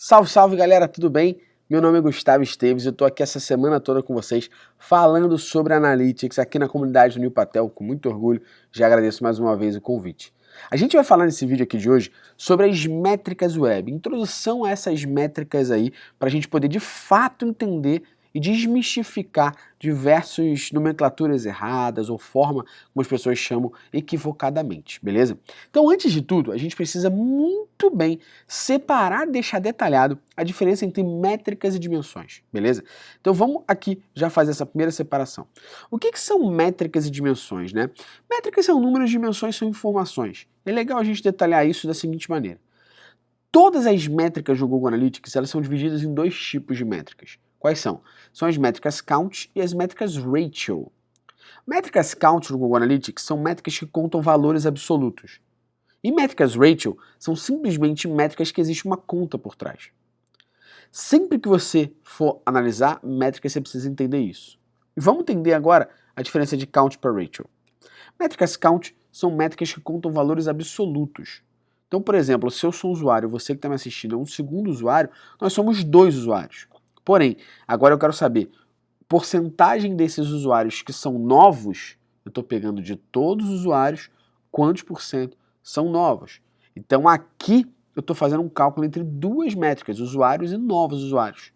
Salve, salve galera, tudo bem? Meu nome é Gustavo Esteves e eu tô aqui essa semana toda com vocês falando sobre Analytics aqui na comunidade do Nil Patel, com muito orgulho, já agradeço mais uma vez o convite. A gente vai falar nesse vídeo aqui de hoje sobre as métricas web, introdução a essas métricas aí, para a gente poder de fato entender e desmistificar diversas nomenclaturas erradas ou forma como as pessoas chamam equivocadamente, beleza? Então, antes de tudo, a gente precisa muito bem separar, deixar detalhado a diferença entre métricas e dimensões, beleza? Então vamos aqui já fazer essa primeira separação. O que são métricas e dimensões, né? Métricas são números, dimensões são informações. É legal a gente detalhar isso da seguinte maneira. Todas as métricas do Google Analytics, elas são divididas em dois tipos de métricas. Quais são? São as métricas count e as métricas ratio. Métricas count no Google Analytics são métricas que contam valores absolutos. E métricas ratio são simplesmente métricas que existe uma conta por trás. Sempre que você for analisar métricas, você precisa entender isso. E vamos entender agora a diferença de count para ratio. Métricas count são métricas que contam valores absolutos. Então, por exemplo, se eu sou um usuário, você que está me assistindo é um segundo usuário, nós somos dois usuários. Porém, agora eu quero saber porcentagem desses usuários que são novos, eu estou pegando de todos os usuários, quantos por cento são novos. Então aqui eu estou fazendo um cálculo entre duas métricas, usuários e novos usuários.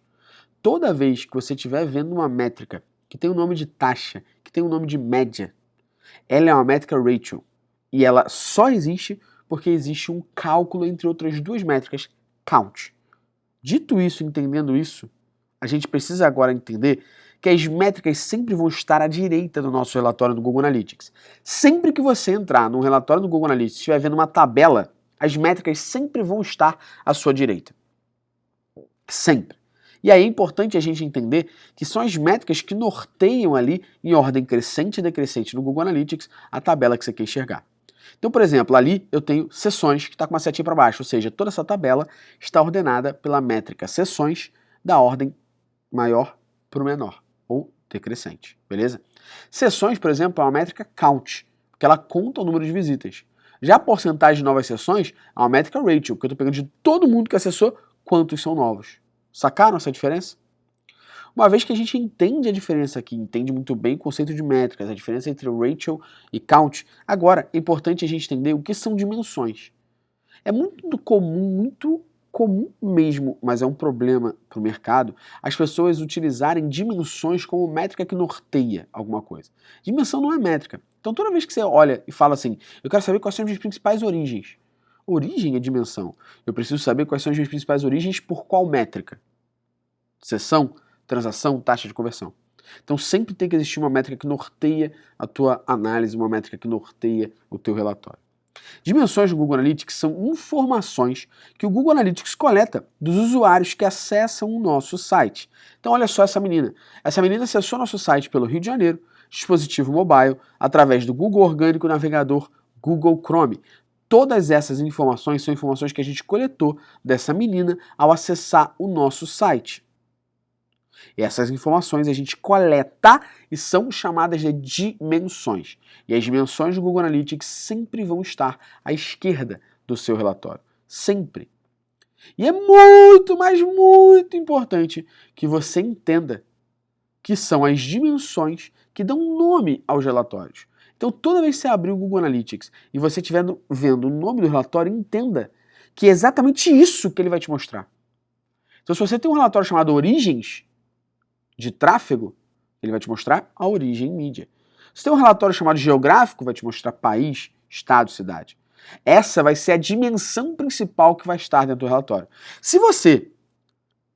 Toda vez que você estiver vendo uma métrica que tem o nome de taxa, que tem o nome de média, ela é uma métrica ratio. E ela só existe porque existe um cálculo entre outras duas métricas, count. Dito isso, entendendo isso, a gente precisa agora entender que as métricas sempre vão estar à direita do nosso relatório do Google Analytics. Sempre que você entrar no relatório do Google Analytics e estiver vendo uma tabela, as métricas sempre vão estar à sua direita. Sempre. E aí é importante a gente entender que são as métricas que norteiam ali, em ordem crescente e decrescente no Google Analytics, a tabela que você quer enxergar. Então, por exemplo, ali eu tenho sessões que está com uma setinha para baixo, ou seja, toda essa tabela está ordenada pela métrica sessões da ordem maior para o menor, ou decrescente, beleza? Sessões, por exemplo, é uma métrica count, porque ela conta o número de visitas. Já a porcentagem de novas sessões é uma métrica ratio, porque eu estou pegando de todo mundo que acessou quantos são novos. Sacaram essa diferença? Uma vez que a gente entende a diferença aqui, entende muito bem o conceito de métricas, a diferença entre ratio e count, agora é importante a gente entender o que são dimensões. É muito comum mesmo, mas é um problema para o mercado, as pessoas utilizarem dimensões como métrica que norteia alguma coisa. Dimensão não é métrica. Então toda vez que você olha e fala assim, eu quero saber quais são as minhas principais origens. Origem é dimensão. Eu preciso saber quais são as minhas principais origens por qual métrica. Sessão, transação, taxa de conversão. Então sempre tem que existir uma métrica que norteia a tua análise, uma métrica que norteia o teu relatório. Dimensões do Google Analytics são informações que o Google Analytics coleta dos usuários que acessam o nosso site. Então olha só essa menina. Essa menina acessou nosso site pelo Rio de Janeiro, dispositivo mobile, através do Google Orgânico Navegador Google Chrome. Todas essas informações são informações que a gente coletou dessa menina ao acessar o nosso site. E essas informações a gente coleta e são chamadas de dimensões. E as dimensões do Google Analytics sempre vão estar à esquerda do seu relatório. Sempre. E é muito, mas muito importante que você entenda que são as dimensões que dão nome aos relatórios. Então, toda vez que você abrir o Google Analytics e você estiver vendo o nome do relatório, entenda que é exatamente isso que ele vai te mostrar. Então, se você tem um relatório chamado Origens de tráfego, ele vai te mostrar a origem mídia. Se tem um relatório chamado geográfico, vai te mostrar país, estado, cidade. Essa vai ser a dimensão principal que vai estar dentro do relatório. Se você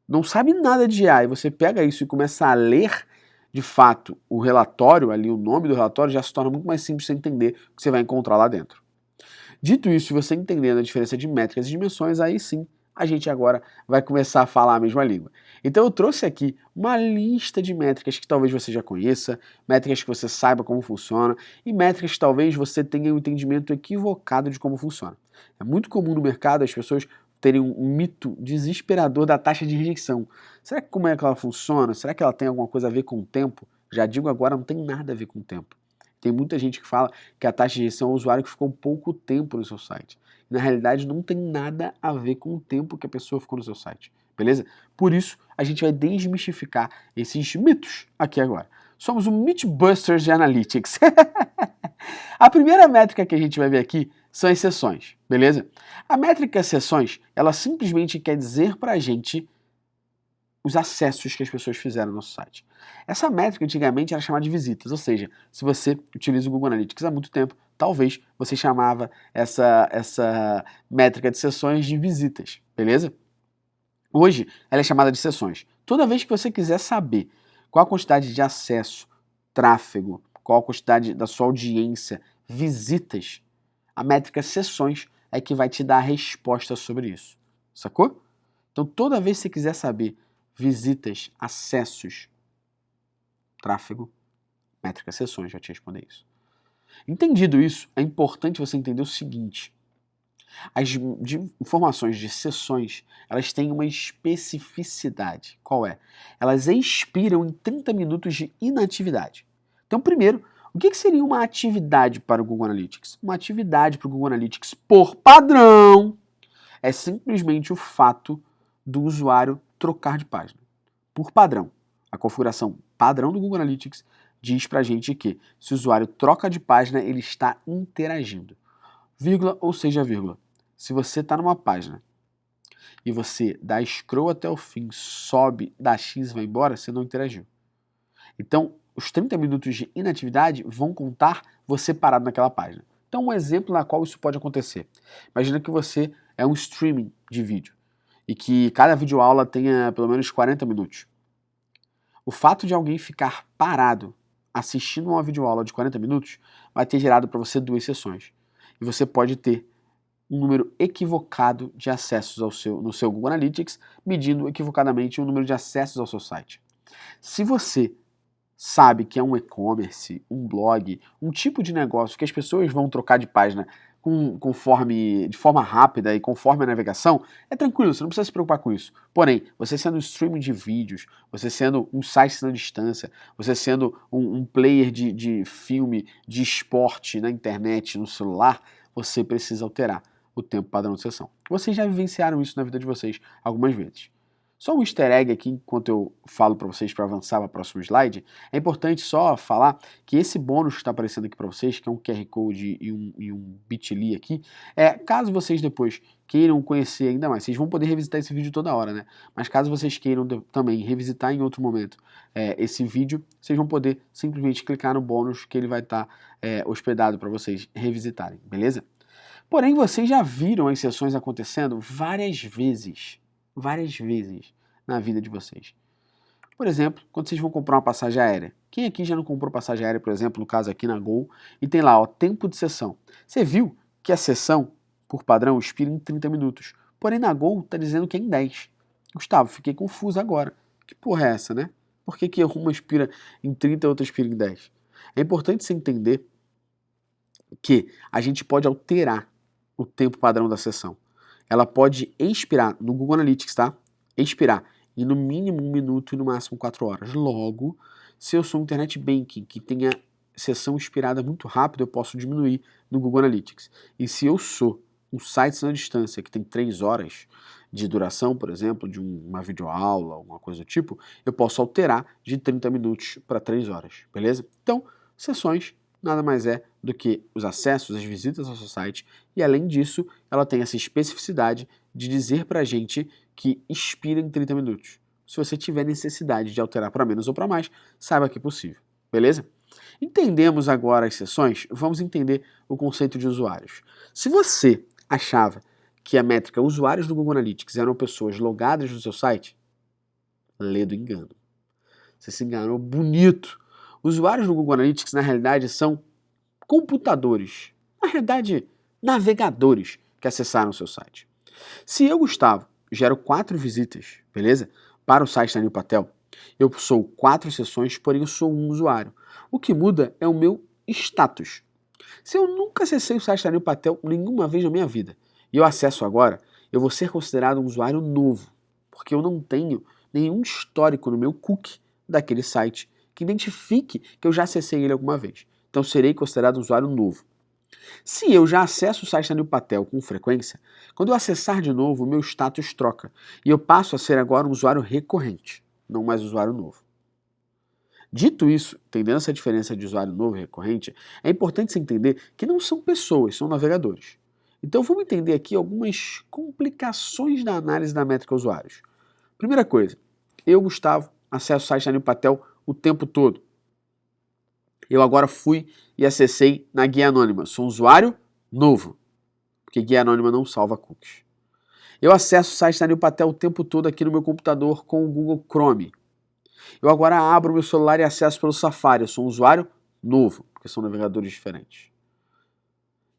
não sabe nada de IA e você pega isso e começa a ler de fato o relatório, ali o nome do relatório, já se torna muito mais simples de você entender o que você vai encontrar lá dentro. Dito isso, se você entendendo a diferença de métricas e dimensões, aí sim a gente agora vai começar a falar a mesma língua. Então eu trouxe aqui uma lista de métricas que talvez você já conheça, métricas que você saiba como funciona e métricas que talvez você tenha um entendimento equivocado de como funciona. É muito comum no mercado as pessoas terem um mito desesperador da taxa de rejeição. Será que como é que ela funciona? Será que ela tem alguma coisa a ver com o tempo? Já digo agora, não tem nada a ver com o tempo. Tem muita gente que fala que a taxa de rejeição é o usuário que ficou pouco tempo no seu site. na realidade não tem nada a ver com o tempo que a pessoa ficou no seu site, beleza? Por isso, a gente vai desmistificar esses mitos aqui agora. Somos o Mythbusters de Analytics. A primeira métrica que a gente vai ver aqui são as sessões, beleza? A métrica sessões, ela simplesmente quer dizer pra gente os acessos que as pessoas fizeram no nosso site. Essa métrica antigamente era chamada de visitas, ou seja, se você utiliza o Google Analytics há muito tempo, talvez você chamava essa métrica de sessões de visitas, beleza? Hoje ela é chamada de sessões. Toda vez que você quiser saber qual a quantidade de acesso, tráfego, qual a quantidade da sua audiência, visitas, a métrica sessões é que vai te dar a resposta sobre isso, sacou? Então toda vez que você quiser saber visitas, acessos, tráfego, métrica sessões, vai te responder isso. Entendido isso, é importante você entender o seguinte: as informações de sessões, elas têm uma especificidade. Qual é? Elas expiram em 30 minutos de inatividade. Então, primeiro, o que seria uma atividade para o Google Analytics? Uma atividade para o Google Analytics, por padrão, é simplesmente o fato do usuário trocar de página. Por padrão. A configuração padrão do Google Analytics diz pra gente que se o usuário troca de página, ele está interagindo. Vírgula ou seja vírgula. Se você está numa página e você dá scroll até o fim, sobe, dá X e vai embora, você não interagiu. Então, os 30 minutos de inatividade vão contar você parado naquela página. Então, um exemplo na qual isso pode acontecer. Imagina que você é um streaming de vídeo e que cada videoaula tenha pelo menos 40 minutos. O fato de alguém ficar parado assistindo uma videoaula de 40 minutos vai ter gerado para você 2 sessões. E você pode ter um número equivocado de acessos no seu Google Analytics, medindo equivocadamente o número de acessos ao seu site. Se você sabe que é um e-commerce, um blog, um tipo de negócio que as pessoas vão trocar de página de forma rápida e conforme a navegação, é tranquilo, você não precisa se preocupar com isso. Porém, você sendo um streaming de vídeos, você sendo um site na distância, você sendo um player de filme, de esporte na internet, no celular, você precisa alterar o tempo padrão de sessão. Vocês já vivenciaram isso na vida de vocês algumas vezes. Só um easter egg aqui, enquanto eu falo para vocês para avançar para o próximo slide, é importante só falar que esse bônus que está aparecendo aqui para vocês, que é um QR Code e um bit.ly aqui, caso vocês depois queiram conhecer ainda mais, vocês vão poder revisitar esse vídeo toda hora, né? Mas caso vocês queiram também revisitar em outro momento esse vídeo, vocês vão poder simplesmente clicar no bônus que ele vai estar hospedado para vocês revisitarem, beleza? Porém, vocês já viram as sessões acontecendo várias vezes na vida de vocês. Por exemplo, quando vocês vão comprar uma passagem aérea. Quem aqui já não comprou passagem aérea, por exemplo, no caso aqui na Gol, e tem lá, ó, tempo de sessão. Você viu que a sessão, por padrão, expira em 30 minutos. Porém, na Gol está dizendo que é em 10. Gustavo, fiquei confuso agora. Que porra é essa, né? Por que uma expira em 30 e outra expira em 10? É importante você entender que a gente pode alterar o tempo padrão da sessão. Ela pode expirar no Google Analytics, tá? Expirar em no mínimo 1 minuto e no máximo 4 horas. Logo, se eu sou um internet banking que tenha sessão expirada muito rápido, eu posso diminuir no Google Analytics. E se eu sou um site na distância que tem 3 horas de duração, por exemplo, de uma videoaula, alguma coisa do tipo, eu posso alterar de 30 minutos para 3 horas, beleza? Então, sessões nada mais é do que os acessos, as visitas ao seu site, e além disso, ela tem essa especificidade de dizer pra gente que expira em 30 minutos. Se você tiver necessidade de alterar para menos ou para mais, saiba que é possível, beleza? Entendemos agora as sessões, vamos entender o conceito de usuários. Se você achava que a métrica usuários do Google Analytics eram pessoas logadas no seu site, lê do engano. Você se enganou bonito. Usuários do Google Analytics, na realidade, são computadores, na realidade, navegadores que acessaram o seu site. Se eu, Gustavo, gero 4 visitas, beleza? Para o site da Neil Patel, eu sou 4 sessões, porém eu sou um usuário. O que muda é o meu status. Se eu nunca acessei o site da Neil Patel nenhuma vez na minha vida, e eu acesso agora, eu vou ser considerado um usuário novo, porque eu não tenho nenhum histórico no meu cookie daquele site que identifique que eu já acessei ele alguma vez. Então serei considerado um usuário novo. Se eu já acesso o site da Newpatel com frequência, quando eu acessar de novo, o meu status troca e eu passo a ser agora um usuário recorrente, não mais usuário novo. Dito isso, entendendo essa diferença de usuário novo e recorrente, é importante você entender que não são pessoas, são navegadores. Então vamos entender aqui algumas complicações da análise da métrica usuários. Primeira coisa, eu, Gustavo, acesso o site da Newpatel o tempo todo. Eu agora fui e acessei na guia anônima. Sou um usuário novo, porque guia anônima não salva cookies. Eu acesso o site da Newpatel o tempo todo aqui no meu computador com o Google Chrome. Eu agora abro meu celular e acesso pelo Safari. Eu sou um usuário novo, porque são navegadores diferentes.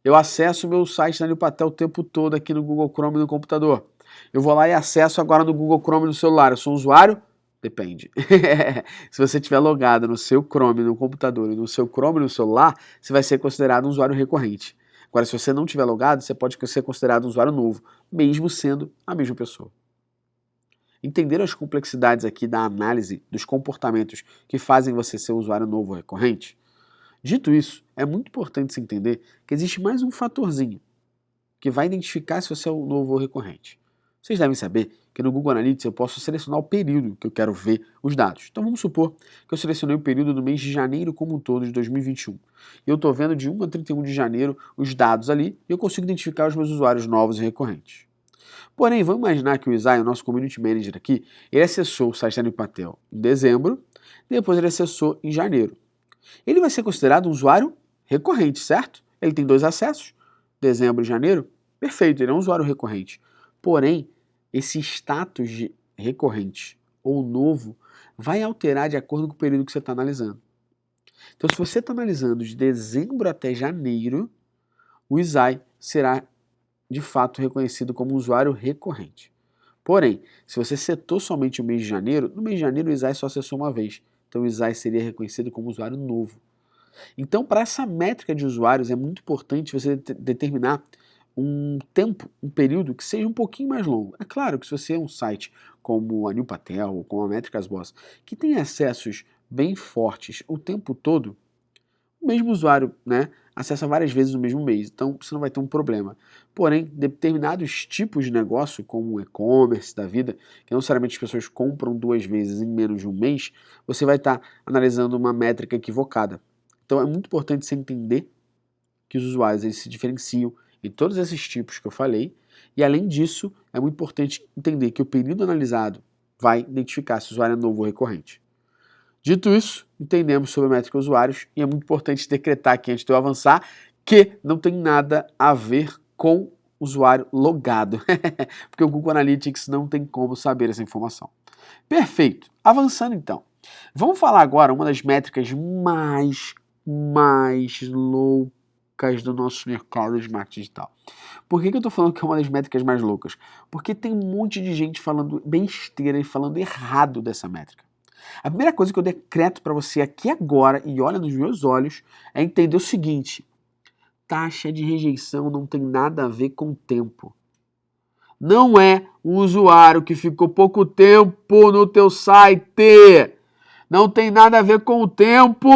Eu acesso o meu site da Newpatel o tempo todo aqui no Google Chrome no computador. Eu vou lá e acesso agora no Google Chrome no celular. Eu sou um usuário? Depende. Se você estiver logado no seu Chrome no computador e no seu Chrome no celular, você vai ser considerado um usuário recorrente. Agora, se você não estiver logado, você pode ser considerado um usuário novo, mesmo sendo a mesma pessoa. Entenderam as complexidades aqui da análise dos comportamentos que fazem você ser um usuário novo ou recorrente? Dito isso, é muito importante se entender que existe mais um fatorzinho que vai identificar se você é um novo ou recorrente. Vocês devem saber que no Google Analytics eu posso selecionar o período que eu quero ver os dados. Então vamos supor que eu selecionei o período do mês de janeiro como um todo de 2021. E eu estou vendo de 1 a 31 de janeiro os dados ali e eu consigo identificar os meus usuários novos e recorrentes. Porém, vamos imaginar que o Isai, o nosso Community Manager aqui, ele acessou o site da Newpatel em dezembro, depois ele acessou em janeiro. Ele vai ser considerado um usuário recorrente, certo? Ele tem 2 acessos, dezembro e janeiro. Perfeito, ele é um usuário recorrente. Porém, esse status de recorrente ou novo vai alterar de acordo com o período que você está analisando. Então, se você está analisando de dezembro até janeiro, o Isai será de fato reconhecido como usuário recorrente. Porém, se você setou somente o mês de janeiro, no mês de janeiro o Isai só acessou uma vez. Então o Isai seria reconhecido como usuário novo. Então, para essa métrica de usuários, é muito importante você determinar um tempo, um período que seja um pouquinho mais longo. É claro que se você é um site como a Newpatel ou como a Métricas Boss, que tem acessos bem fortes o tempo todo, o mesmo usuário, né, acessa várias vezes no mesmo mês, então você não vai ter um problema. Porém, determinados tipos de negócio, como o e-commerce da vida, que não necessariamente as pessoas compram 2 vezes em menos de um mês, você vai estar analisando uma métrica equivocada. Então é muito importante você entender que os usuários eles se diferenciam em todos esses tipos que eu falei, e além disso, é muito importante entender que o período analisado vai identificar se o usuário é novo ou recorrente. Dito isso, entendemos sobre a métrica usuários e é muito importante decretar aqui antes de eu avançar que não tem nada a ver com usuário logado, porque o Google Analytics não tem como saber essa informação. Perfeito. Avançando então. Vamos falar agora uma das métricas mais loucas do nosso mercado de marketing digital. Por que eu estou falando que é uma das métricas mais loucas? Porque tem um monte de gente falando besteira e falando errado dessa métrica. A primeira coisa que eu decreto para você aqui agora, e olha nos meus olhos, é entender o seguinte: taxa de rejeição não tem nada a ver com tempo. Não é um usuário que ficou pouco tempo no teu site. Não tem nada a ver com o tempo.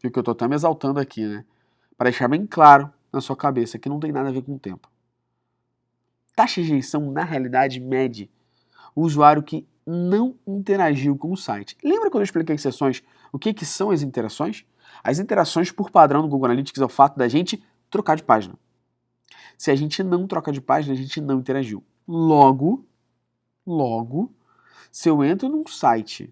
Porque eu estou até me exaltando aqui, né? Para deixar bem claro na sua cabeça que não tem nada a ver com o tempo. Taxa de rejeição, na realidade, mede o usuário que não interagiu com o site. Lembra quando eu expliquei em sessões o que são as interações? As interações, por padrão do Google Analytics, é o fato da gente trocar de página. Se a gente não troca de página, a gente não interagiu. Logo, se eu entro num site,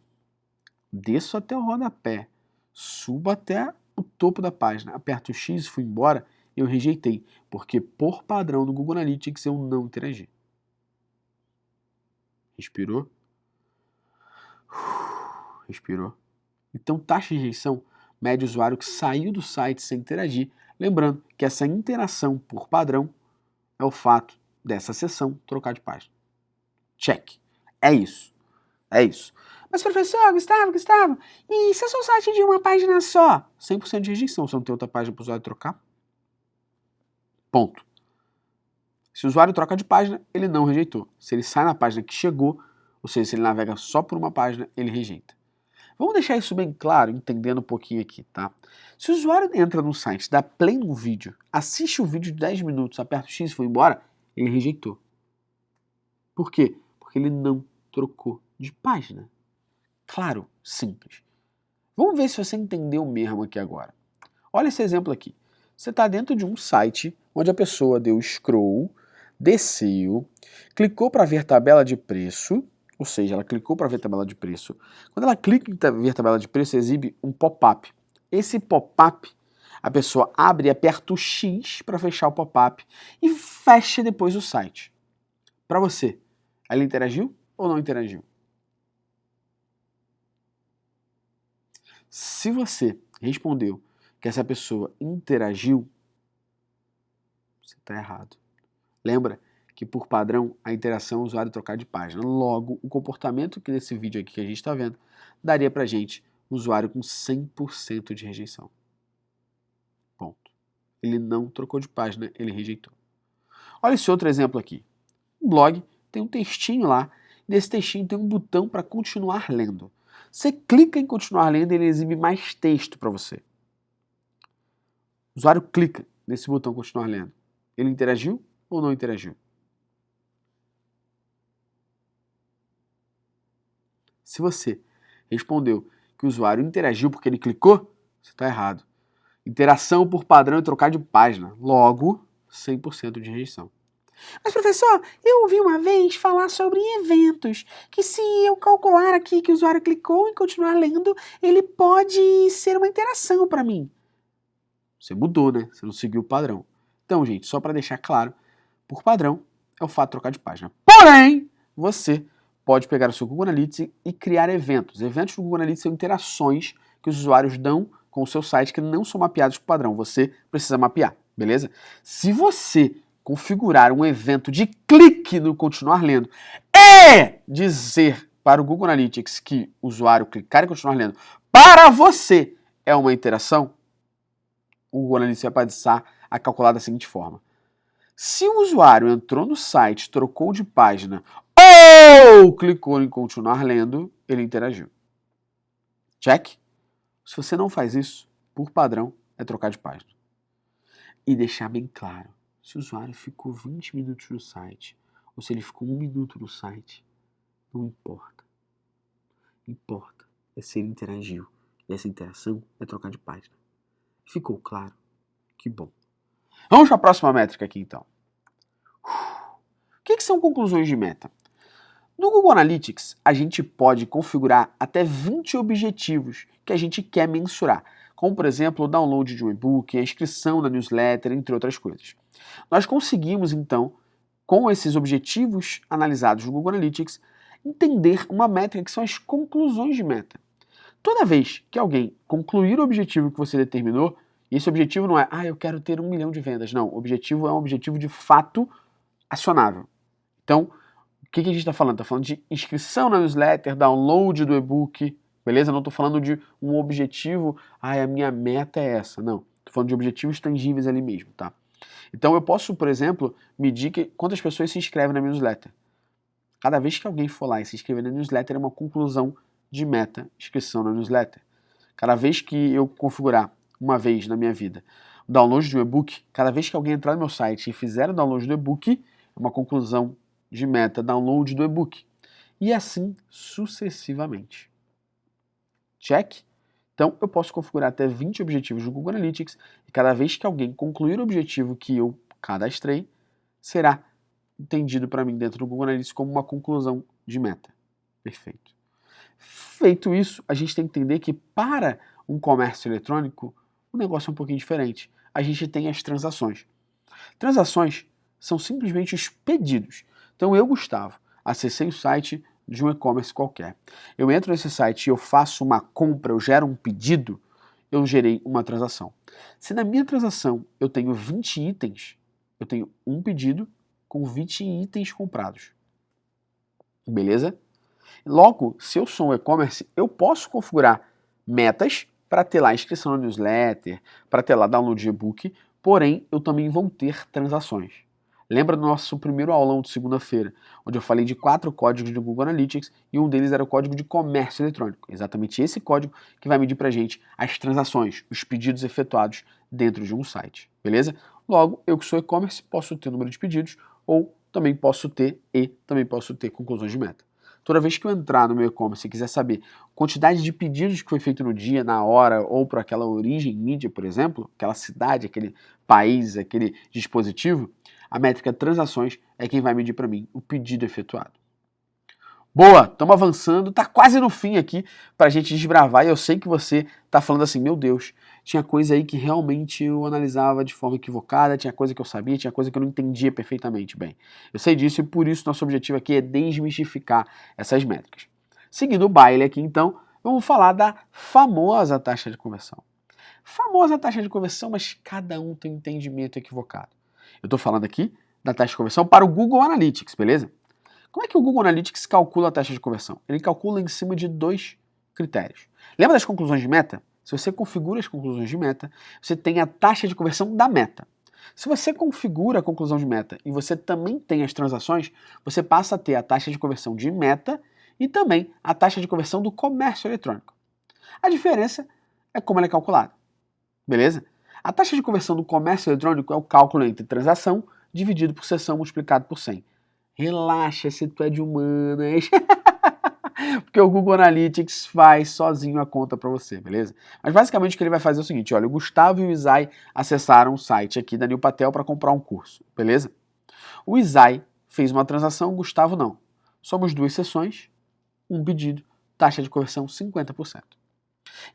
desço até o rodapé, subo até o topo da página, aperto o X e fui embora, eu rejeitei, porque por padrão do Google Analytics eu não interagi. Respirou? Respirou. Então, taxa de rejeição mede o usuário que saiu do site sem interagir, lembrando que essa interação por padrão é o fato dessa sessão trocar de página. Check. É isso. É isso. Mas professor, Gustavo, e se eu sou um site de uma página só? 100% de rejeição, se não tem outra página para o usuário trocar. Ponto. Se o usuário troca de página, ele não rejeitou. Se ele sai na página que chegou, ou seja, se ele navega só por uma página, ele rejeita. Vamos deixar isso bem claro, entendendo um pouquinho aqui, tá? Se o usuário entra no site, dá play no vídeo, assiste o vídeo de 10 minutos, aperta o X e foi embora, ele rejeitou. Por quê? Porque ele não trocou de página. Claro, simples. Vamos ver se você entendeu mesmo aqui agora. Olha esse exemplo aqui. Você está dentro de um site onde a pessoa deu scroll, desceu, clicou para ver tabela de preço, ou seja, ela clicou para ver tabela de preço. Quando ela clica em ver tabela de preço, exibe um pop-up. Esse pop-up, a pessoa abre e aperta o X para fechar o pop-up e fecha depois o site. Para você, ela interagiu ou não interagiu? Se você respondeu que essa pessoa interagiu, você está errado. Lembra que, por padrão, a interação é o usuário trocar de página. Logo, o comportamento que nesse vídeo aqui que a gente está vendo daria para a gente um usuário com 100% de rejeição. Ponto. Ele não trocou de página, ele rejeitou. Olha esse outro exemplo aqui. Um blog tem um textinho lá, e nesse textinho tem um botão para continuar lendo. Você clica em continuar lendo e ele exibe mais texto para você. O usuário clica nesse botão continuar lendo. Ele interagiu ou não interagiu? Se você respondeu que o usuário interagiu porque ele clicou, você está errado. Interação por padrão é trocar de página. Logo, 100% de rejeição. Mas, professor, eu ouvi uma vez falar sobre eventos, que se eu calcular aqui que o usuário clicou e continuar lendo, ele pode ser uma interação para mim. Você mudou, né? Você não seguiu o padrão. Então, gente, só para deixar claro, por padrão, é o fato de trocar de página. Porém, você pode pegar o seu Google Analytics e criar eventos. Eventos do Google Analytics são interações que os usuários dão com o seu site que não são mapeados por padrão. Você precisa mapear, beleza? Se você configurar um evento de clique no continuar lendo e dizer para o Google Analytics que o usuário clicar e continuar lendo para você é uma interação, o Google Analytics vai passar a calcular da seguinte forma. Se o usuário entrou no site, trocou de página ou clicou em continuar lendo, ele interagiu. Check? Se você não faz isso, por padrão, é trocar de página. E deixar bem claro, se o usuário ficou 20 minutos no site, ou se ele ficou 1 minuto no site, não importa. Importa é se ele interagiu. E essa interação é trocar de página. Ficou claro? Que bom. Vamos para a próxima métrica aqui, então. O que são conclusões de meta? No Google Analytics, a gente pode configurar até 20 objetivos que a gente quer mensurar, como, por exemplo, o download de um e-book, a inscrição na newsletter, entre outras coisas. Nós conseguimos, então, com esses objetivos analisados no Google Analytics, entender uma métrica que são as conclusões de meta. Toda vez que alguém concluir o objetivo que você determinou, e esse objetivo não é, eu quero ter 1 milhão de vendas. Não, o objetivo é um objetivo de fato acionável. Então, o que a gente está falando? Está falando de inscrição na newsletter, download do e-book, beleza? Não estou falando de um objetivo, a minha meta é essa. Não, estou falando de objetivos tangíveis ali mesmo, tá? Então eu posso, por exemplo, medir quantas pessoas se inscrevem na minha newsletter. Cada vez que alguém for lá e se inscrever na newsletter é uma conclusão de meta, inscrição na newsletter. Cada vez que eu configurar, uma vez na minha vida, o download de um e-book, cada vez que alguém entrar no meu site e fizer o download do e-book, é uma conclusão de meta, download do e-book. E assim sucessivamente. Check? Então, eu posso configurar até 20 objetivos no Google Analytics e cada vez que alguém concluir o objetivo que eu cadastrei, será entendido para mim dentro do Google Analytics como uma conclusão de meta. Perfeito. Feito isso, a gente tem que entender que para um comércio eletrônico, o negócio é um pouquinho diferente. A gente tem as transações. Transações são simplesmente os pedidos. Então eu, Gustavo, acessei o site de um e-commerce qualquer. Eu entro nesse site e eu faço uma compra, eu gero um pedido, eu gerei uma transação. Se na minha transação eu tenho 20 itens, eu tenho um pedido com 20 itens comprados. Beleza? Logo, se eu sou um e-commerce, eu posso configurar metas para ter lá inscrição na newsletter, para ter lá download de e-book, porém eu também vou ter transações. Lembra do nosso primeiro aulão de segunda-feira, onde eu falei de 4 códigos do Google Analytics e um deles era o código de comércio eletrônico. Exatamente esse código que vai medir pra gente as transações, os pedidos efetuados dentro de um site, beleza? Logo, eu que sou e-commerce posso ter número de pedidos ou também posso ter conclusões de meta. Toda vez que eu entrar no meu e-commerce e quiser saber quantidade de pedidos que foi feito no dia, na hora, ou para aquela origem mídia, por exemplo, aquela cidade, aquele país, aquele dispositivo, a métrica transações é quem vai medir para mim o pedido efetuado. Boa, estamos avançando, tá quase no fim aqui pra gente desbravar e eu sei que você tá falando assim, meu Deus, tinha coisa aí que realmente eu analisava de forma equivocada, tinha coisa que eu sabia, tinha coisa que eu não entendia perfeitamente bem. Eu sei disso e por isso nosso objetivo aqui é desmistificar essas métricas. Seguindo o baile aqui então, vamos falar da famosa taxa de conversão. Famosa taxa de conversão, mas cada um tem um entendimento equivocado. Eu tô falando aqui da taxa de conversão para o Google Analytics, beleza? Como é que o Google Analytics calcula a taxa de conversão? Ele calcula em cima de 2 critérios. Lembra das conclusões de meta? Se você configura as conclusões de meta, você tem a taxa de conversão da meta. Se você configura a conclusão de meta e você também tem as transações, você passa a ter a taxa de conversão de meta e também a taxa de conversão do comércio eletrônico. A diferença é como ela é calculada. Beleza? A taxa de conversão do comércio eletrônico é o cálculo entre transação dividido por sessão multiplicado por 100. Relaxa se tu é de humanas, porque o Google Analytics faz sozinho a conta para você, beleza? Mas basicamente o que ele vai fazer é o seguinte, olha, o Gustavo e o Isai acessaram o site aqui da Nil Patel para comprar um curso, beleza? O Isai fez uma transação, o Gustavo não. Somos 2 sessões, um pedido, taxa de conversão 50%.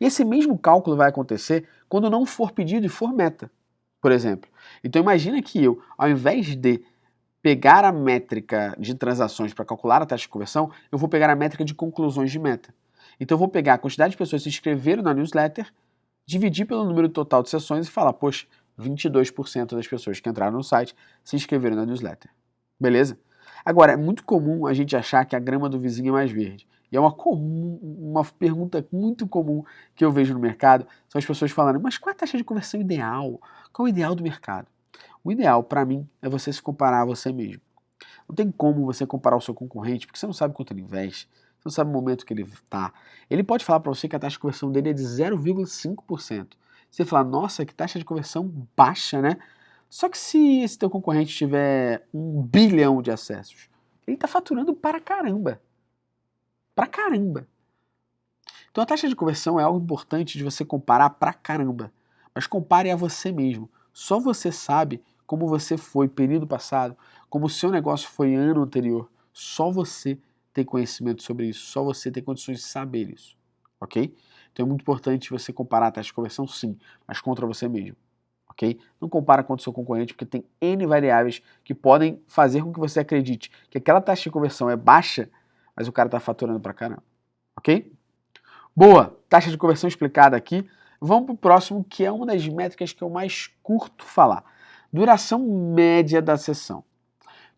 E esse mesmo cálculo vai acontecer quando não for pedido e for meta, por exemplo. Então imagina que eu, ao invés de pegar a métrica de transações para calcular a taxa de conversão, eu vou pegar a métrica de conclusões de meta. Então eu vou pegar a quantidade de pessoas que se inscreveram na newsletter, dividir pelo número total de sessões e falar, poxa, 22% das pessoas que entraram no site se inscreveram na newsletter. Beleza? Agora, é muito comum a gente achar que a grama do vizinho é mais verde. E é uma pergunta muito comum que eu vejo no mercado, são as pessoas falando, mas qual é a taxa de conversão ideal? Qual é o ideal do mercado? O ideal, para mim, é você se comparar a você mesmo. Não tem como você comparar o seu concorrente, porque você não sabe quanto ele investe, você não sabe o momento que ele está. Ele pode falar para você que a taxa de conversão dele é de 0,5%. Você fala, nossa, que taxa de conversão baixa, né? Só que se esse teu concorrente tiver 1 bilhão de acessos, ele está faturando para caramba. Para caramba. Então a taxa de conversão é algo importante de você comparar pra caramba. Mas compare a você mesmo. Só você sabe como você foi período passado, como o seu negócio foi ano anterior. Só você tem conhecimento sobre isso, só você tem condições de saber isso, ok? Então é muito importante você comparar a taxa de conversão, sim, mas contra você mesmo, ok? Não compara contra o seu concorrente, porque tem N variáveis que podem fazer com que você acredite que aquela taxa de conversão é baixa, mas o cara está faturando pra caramba, ok? Boa, taxa de conversão explicada aqui. Vamos para o próximo, que é uma das métricas que eu mais curto falar. Duração média da sessão.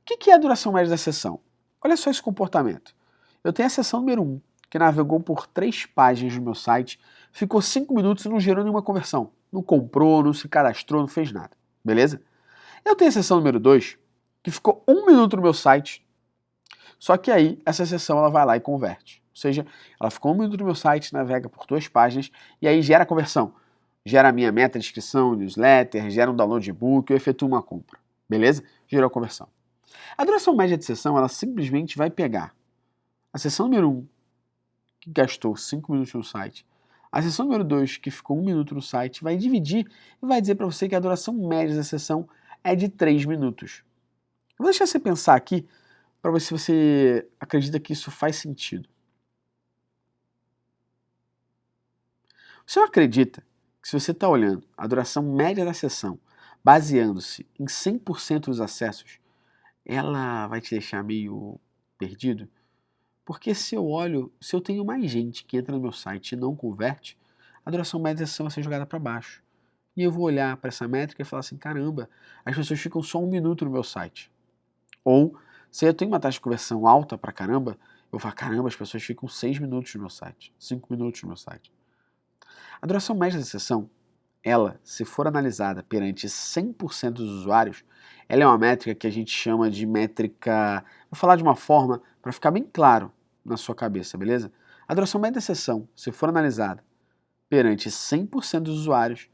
O que é a duração média da sessão? Olha só esse comportamento. Eu tenho a sessão número 1, que navegou por 3 páginas do meu site, ficou 5 minutos e não gerou nenhuma conversão. Não comprou, não se cadastrou, não fez nada. Beleza? Eu tenho a sessão número 2, que ficou 1 minuto no meu site, só que aí essa sessão ela vai lá e converte. Ou seja, ela ficou 1 minuto no meu site, navega por 2 páginas e aí gera a conversão. Gera a minha meta de inscrição, newsletter, gera um download de e-book, eu efetuo uma compra. Beleza? Gerou a conversão. A duração média de sessão, ela simplesmente vai pegar a sessão número 1, que gastou 5 minutos no site, a sessão número 2, que ficou 1 minuto no site, vai dividir e vai dizer para você que a duração média da sessão é de 3 minutos. Eu vou deixar você pensar aqui para ver se você acredita que isso faz sentido. O senhor acredita que se você está olhando a duração média da sessão, baseando-se em 100% dos acessos, ela vai te deixar meio perdido? Porque se eu tenho mais gente que entra no meu site e não converte, a duração média da sessão vai ser jogada para baixo. E eu vou olhar para essa métrica e falar assim, caramba, as pessoas ficam só 1 minuto no meu site. Ou, se eu tenho uma taxa de conversão alta pra caramba, eu vou falar, caramba, as pessoas ficam 6 minutos no meu site, 5 minutos no meu site. A duração média da sessão ela, se for analisada perante 100% dos usuários, ela é uma métrica que a gente chama de métrica... Vou falar de uma forma para ficar bem claro na sua cabeça, beleza? A duração média da sessão, se for analisada perante 100% dos usuários,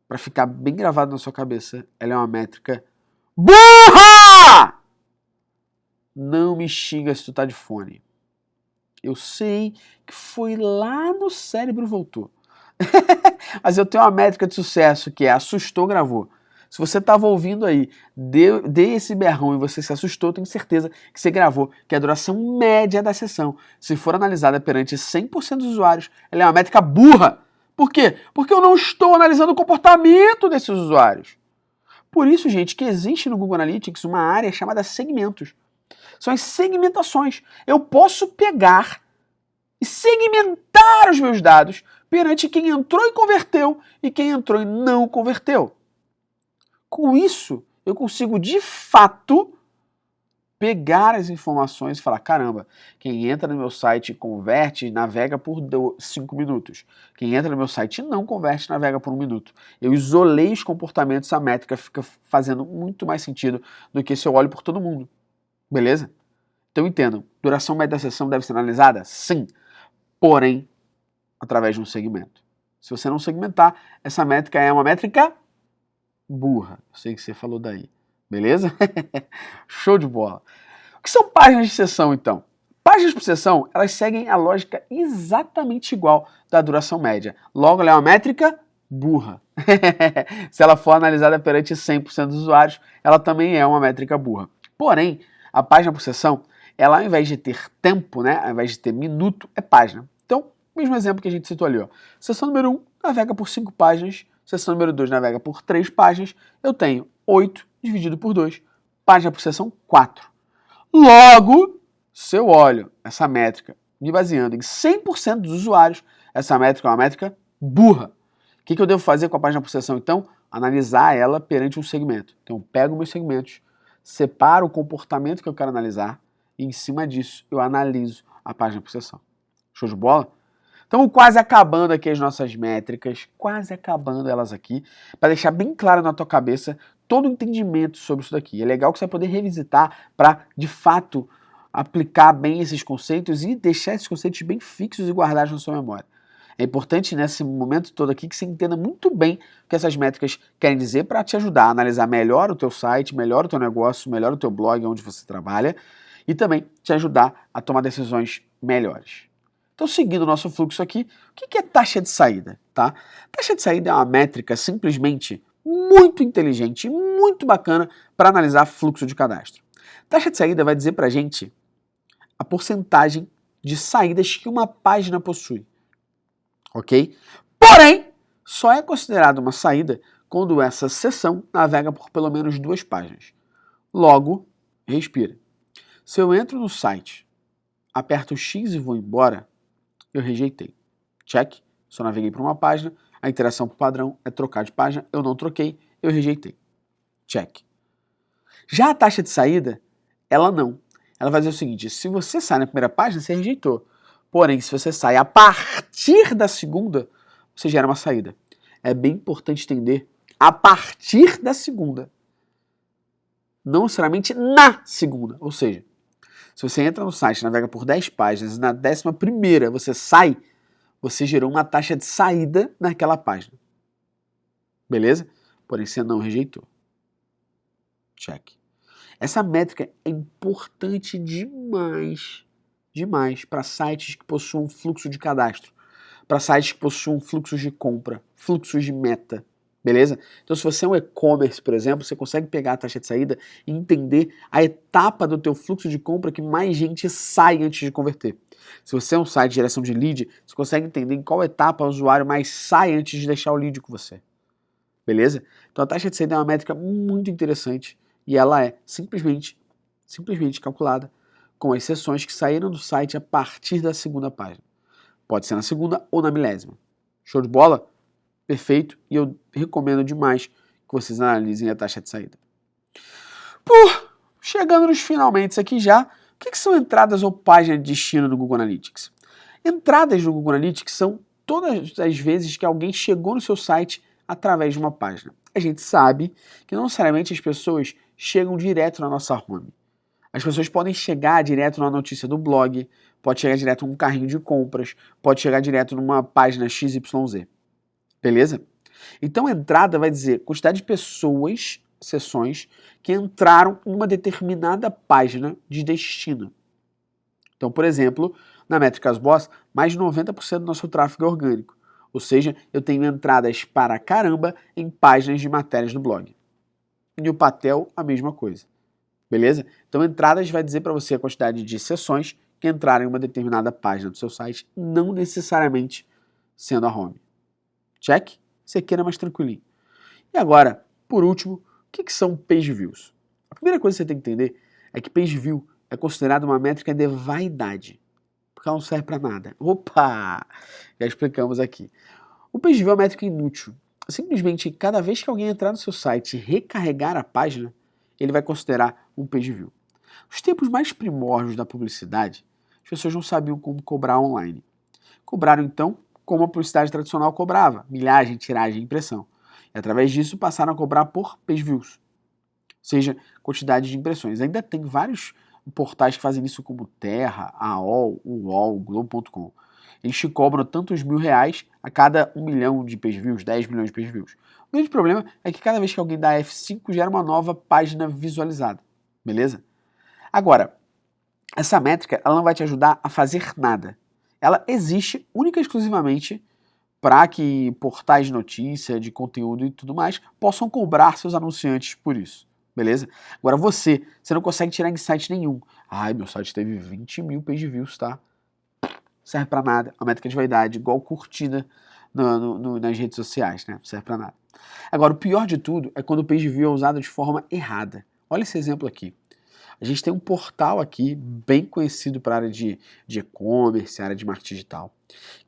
para ficar bem gravado na sua cabeça, ela é uma métrica burra! Não me xinga se tu tá de fone. Eu sei que foi lá no cérebro e voltou. Mas eu tenho uma métrica de sucesso que é assustou, gravou. Se você estava ouvindo aí, dei esse berrão e você se assustou, tenho certeza que você gravou, que a duração média da sessão, se for analisada perante 100% dos usuários, ela é uma métrica burra. Por quê? Porque eu não estou analisando o comportamento desses usuários. Por isso, gente, que existe no Google Analytics uma área chamada segmentos. São as segmentações. Eu posso pegar e segmentar os meus dados perante quem entrou e converteu e quem entrou e não converteu. Com isso, eu consigo de fato pegar as informações e falar, caramba, quem entra no meu site e converte, navega por 5 minutos. Quem entra no meu site e não converte, navega por 1 minuto. Eu isolei os comportamentos, a métrica fica fazendo muito mais sentido do que se eu olho por todo mundo. Beleza? Então entendam, duração média da sessão deve ser analisada? Sim. Porém, através de um segmento. Se você não segmentar, essa métrica é uma métrica burra. Eu sei que você falou daí. Beleza? Show de bola. O que são páginas de sessão, então? Páginas por sessão, elas seguem a lógica exatamente igual da duração média. Logo, ela é uma métrica burra. Se ela for analisada perante 100% dos usuários, ela também é uma métrica burra. Porém, a página por sessão, ela ao invés de ter tempo, né, ao invés de ter minuto, é página. Então, mesmo exemplo que a gente citou ali, ó. Sessão número 1 navega por 5 páginas, sessão número 2 navega por 3 páginas, eu tenho 8 dividido por 2, página por sessão 4. Logo, se eu olho essa métrica me baseando em 100% dos usuários, essa métrica é uma métrica burra. O que eu devo fazer com a página por sessão, então? Analisar ela perante um segmento. Então, eu pego meus segmentos, separo o comportamento que eu quero analisar e, em cima disso, eu analiso a página por sessão. Show de bola? Estamos quase acabando aqui as nossas métricas, quase acabando elas aqui, para deixar bem claro na tua cabeça todo o entendimento sobre isso daqui. É legal que você vai poder revisitar para, de fato, aplicar bem esses conceitos e deixar esses conceitos bem fixos e guardados na sua memória. É importante nesse momento todo aqui que você entenda muito bem o que essas métricas querem dizer para te ajudar a analisar melhor o teu site, melhor o teu negócio, melhor o teu blog, onde você trabalha, e também te ajudar a tomar decisões melhores. Então, seguindo o nosso fluxo aqui, o que é taxa de saída? Tá? Taxa de saída é uma métrica simplesmente muito inteligente e muito bacana para analisar fluxo de cadastro. Taxa de saída vai dizer para a gente a porcentagem de saídas que uma página possui. Ok? Porém, só é considerada uma saída quando essa sessão navega por pelo menos 2 páginas. Logo, respira. Se eu entro no site, aperto o X e vou embora, eu rejeitei. Check. Só naveguei para uma página, a interação por padrão é trocar de página, eu não troquei, eu rejeitei. Check. Já a taxa de saída, ela não. Ela vai dizer o seguinte, se você sai na primeira página, você rejeitou. Porém, se você sai a partir da segunda, você gera uma saída. É bem importante entender a partir da segunda. Não necessariamente na segunda. Ou seja, se você entra no site, navega por 10 páginas e na 11ª você sai, você gerou uma taxa de saída naquela página. Beleza? Porém, você não rejeitou. Check. Essa métrica é importante demais para sites que possuam fluxo de cadastro, para sites que possuam fluxos de compra, fluxos de meta. Beleza? Então, se você é um e-commerce, por exemplo, você consegue pegar a taxa de saída e entender a etapa do teu fluxo de compra que mais gente sai antes de converter. Se você é um site de geração de lead, você consegue entender em qual etapa o usuário mais sai antes de deixar o lead com você. Beleza? Então, a taxa de saída é uma métrica muito interessante e ela é simplesmente calculada com as sessões que saíram do site a partir da segunda página. Pode ser na segunda ou na milésima. Show de bola? Perfeito, e eu recomendo demais que vocês analisem a taxa de saída. Chegando nos finalmente aqui já, o que são entradas ou página de destino no Google Analytics? Entradas no Google Analytics são todas as vezes que alguém chegou no seu site através de uma página? A gente sabe que não necessariamente as pessoas chegam direto na nossa home. As pessoas podem chegar direto na notícia do blog, pode chegar direto num carrinho de compras, pode chegar direto numa página XYZ. Beleza? Então a entrada vai dizer quantidade de pessoas, sessões, que entraram em uma determinada página de destino. Então, por exemplo, na Métricas Boss, mais de 90% do nosso tráfego é orgânico. Ou seja, eu tenho entradas para caramba em páginas de matérias do blog. E o Patel, a mesma coisa. Beleza? Então, entradas vai dizer para você a quantidade de sessões que entraram em uma determinada página do seu site, não necessariamente sendo a home. Check? Você queira mais tranquilinho. E agora, por último, o que são page views? A primeira coisa que você tem que entender é que page view é considerada uma métrica de vaidade, porque ela não serve para nada. Opa! Já explicamos aqui. O page view é uma métrica inútil. Simplesmente, cada vez que alguém entrar no seu site e recarregar a página, ele vai considerar um page view. Nos tempos mais primórdios da publicidade, as pessoas não sabiam como cobrar online. Cobraram, então, como a publicidade tradicional cobrava, milhagem, tiragem e impressão. E através disso passaram a cobrar por page views, ou seja, quantidade de impressões. Ainda tem vários portais que fazem isso como Terra, AOL, UOL, Globo.com. Eles te cobram tantos R$ 1.000 a cada 1 milhão de page views, 10 milhões de page views. O grande problema é que cada vez que alguém dá F5 gera uma nova página visualizada, beleza? Agora, essa métrica ela não vai te ajudar a fazer nada. Ela existe única e exclusivamente para que portais de notícia, de conteúdo e tudo mais possam cobrar seus anunciantes por isso, beleza? Agora você não consegue tirar insight nenhum. Ai, meu site teve 20 mil page views, tá? Serve para nada. A métrica de vaidade, igual curtida nas redes sociais, né? Não serve para nada. Agora, o pior de tudo é quando o page view é usado de forma errada. Olha esse exemplo aqui. A gente tem um portal aqui, bem conhecido para a área de e-commerce, área de marketing digital,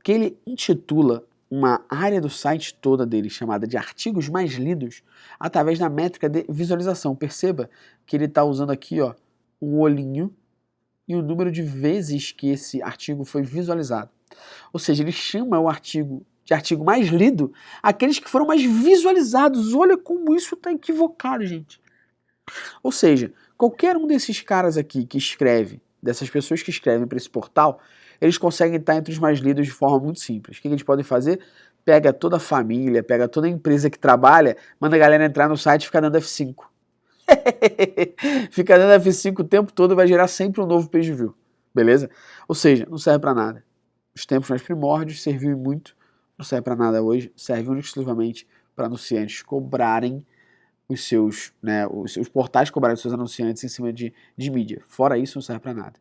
que ele intitula uma área do site toda dele, chamada de artigos mais lidos, através da métrica de visualização. Perceba que ele está usando aqui ó, um olhinho e o número de vezes que esse artigo foi visualizado. Ou seja, ele chama o artigo de artigo mais lido aqueles que foram mais visualizados. Olha como isso está equivocado, gente. Ou seja, qualquer um desses caras aqui que escreve, dessas pessoas que escrevem para esse portal, eles conseguem estar entre os mais lidos de forma muito simples. O que eles podem fazer? Pega toda a família, pega toda a empresa que trabalha, manda a galera entrar no site e fica dando F5. Fica dando F5 o tempo todo, vai gerar sempre um novo page view. Beleza? Ou seja, não serve para nada. Os tempos mais primórdios serviu muito, não serve para nada hoje, serve exclusivamente para anunciantes cobrarem os seus portais cobrarem os seus anunciantes em cima de mídia. Fora isso, não serve para nada.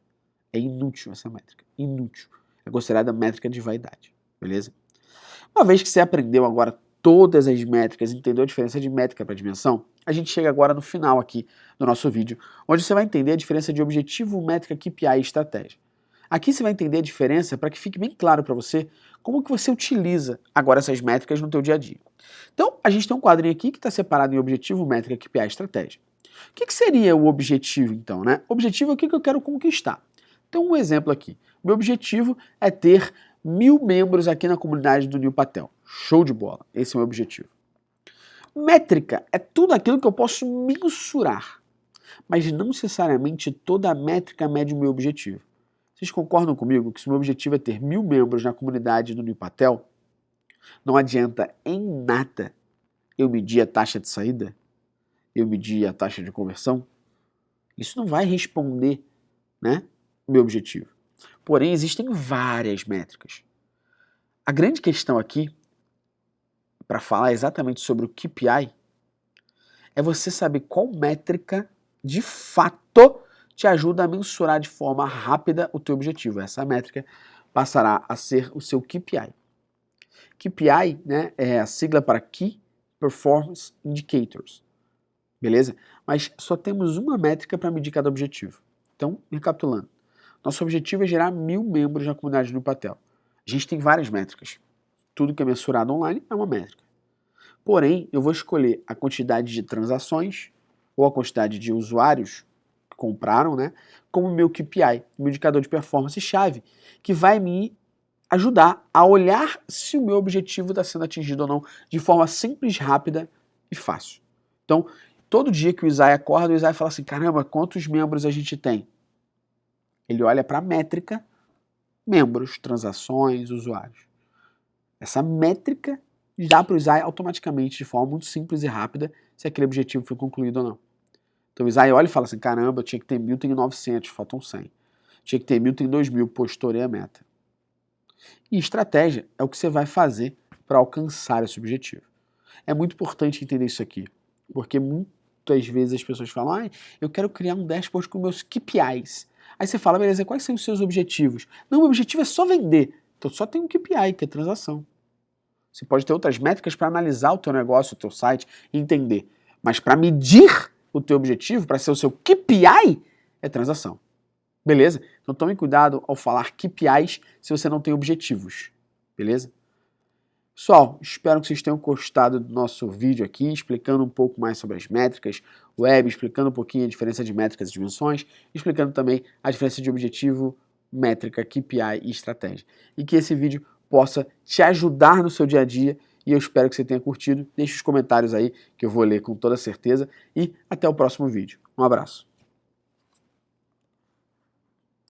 É inútil essa métrica. Inútil. É considerada métrica de vaidade. Beleza? Uma vez que você aprendeu agora todas as métricas, entendeu a diferença de métrica para dimensão, a gente chega agora no final aqui do nosso vídeo, onde você vai entender a diferença de objetivo, métrica, KPI e estratégia. Aqui você vai entender a diferença para que fique bem claro para você como que você utiliza agora essas métricas no teu dia a dia. Então, a gente tem um quadrinho aqui que está separado em objetivo, métrica, KPI e estratégia. O que seria o objetivo, então, né? O objetivo é o que eu quero conquistar. Então, um exemplo aqui. Meu objetivo é ter 1.000 membros aqui na comunidade do Nil Patel. Show de bola. Esse é o meu objetivo. Métrica é tudo aquilo que eu posso mensurar, mas não necessariamente toda a métrica mede o meu objetivo. Vocês concordam comigo que se o meu objetivo é ter 1.000 membros na comunidade do Nil Patel, não adianta em nada eu medir a taxa de saída, eu medir a taxa de conversão? Isso não vai responder, né, o meu objetivo. Porém, existem várias métricas. A grande questão aqui, para falar exatamente sobre o KPI, é você saber qual métrica, de fato, te ajuda a mensurar de forma rápida o teu objetivo. Essa métrica passará a ser o seu KPI. KPI, né, é a sigla para Key Performance Indicators. Beleza? Mas só temos uma métrica para medir cada objetivo. Então, recapitulando. Nosso objetivo é gerar 1.000 membros na comunidade do Patel. A gente tem várias métricas. Tudo que é mensurado online é uma métrica. Porém, eu vou escolher a quantidade de transações ou a quantidade de usuários que compraram, né, como meu KPI, meu indicador de performance chave, que vai me ajudar a olhar se o meu objetivo está sendo atingido ou não de forma simples, rápida e fácil. Então, todo dia que o Isaiah acorda, o Isaiah fala assim, caramba, quantos membros a gente tem? Ele olha para a métrica, membros, transações, usuários. Essa métrica dá para o Isaiah automaticamente, de forma muito simples e rápida, se aquele objetivo foi concluído ou não. Então o Isaiah olha e fala assim, caramba, eu tinha que ter 1.000, tenho 900, faltam 100. Tinha que ter 1.000, tenho 2.000, pô, estourei a meta. E estratégia é o que você vai fazer para alcançar esse objetivo. É muito importante entender isso aqui, porque muitas vezes as pessoas falam, eu quero criar um dashboard com meus KPIs. Aí você fala, beleza, quais são os seus objetivos? Não, meu objetivo é só vender. Então só tem um KPI, que é transação. Você pode ter outras métricas para analisar o teu negócio, o teu site e entender. Mas para medir o teu objetivo, para ser o seu KPI, é transação. Beleza? Então tome cuidado ao falar KPIs se você não tem objetivos. Beleza? Pessoal, espero que vocês tenham gostado do nosso vídeo aqui, explicando um pouco mais sobre as métricas web, explicando um pouquinho a diferença de métricas e dimensões, explicando também a diferença de objetivo, métrica, KPI e estratégia. E que esse vídeo possa te ajudar no seu dia a dia e eu espero que você tenha curtido. Deixe os comentários aí que eu vou ler com toda certeza e até o próximo vídeo. Um abraço.